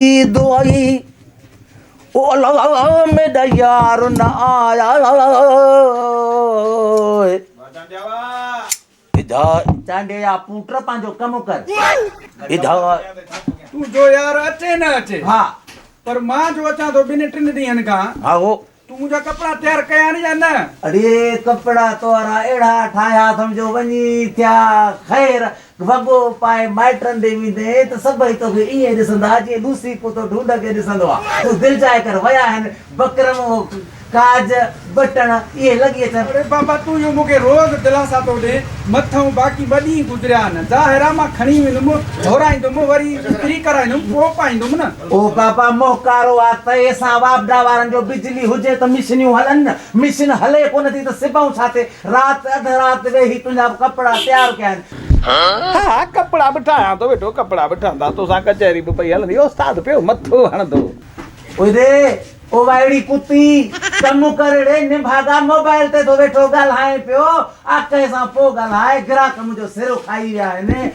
दुआई ओला मेरा यार न आया इधर चांडिया पुत्र पंहिंजो कम कर इधर तू जो यार अचे न अचे हाँ पर मां जो अचां तो ॿिनि टिनि ॾींहंनि खां हाँ वो तू मुंहिंजा कपिड़ा तयारु कया नी या न? अरे कपड़ा तोरा अहिड़ा ठाहिया सम्झो वञी थिया ख़ैर वॻो पाए माइटनि ॾे वेंदे त सभई तोखे ईअं ॾिसंदा जीअं लूसी पुतो ढूंढ खे ॾिसंदो आहे तूं दिलि चाहे कर विया आहिनि बकरम काज बटण इहे लॻी अचनि अरे बाबा तू इहो मूंखे रोज़ दिलासा थो ॾे मथां बाक़ी ॿ ॾींहं गुज़रिया आहिनि ज़ाहिर आहे मां खणी वेंदुमि घोराईंदुमि वरी इस्त्री कराईंदुमि पोइ पाईंदुमि न। ओ पापा मोकारो आहे तए सां वापडा वारनि जो बिजली हुजे त मिशनियूं हलनि न मिशन हले कोन थी त सिबऊं छा थिए राति अधु राति वेही तुंहिंजा कपिड़ा तयारु कया आहिनि हाँ कपिड़ा बि ठाहियां थो वेठो कपिड़ा बि ठहंदा तोसां कचहरी बि पई हलंदी उस्ताद पियो मथो हणंदो। ओए ओ वाइड़ी कुती कमु करे रे निभागा मोबाइल ते तो वेठो ॻाल्हाए पियो आके सां पोइ ॻाल्हाए ग्राहक मुंहिंजो सिरो खाई विया आहिनि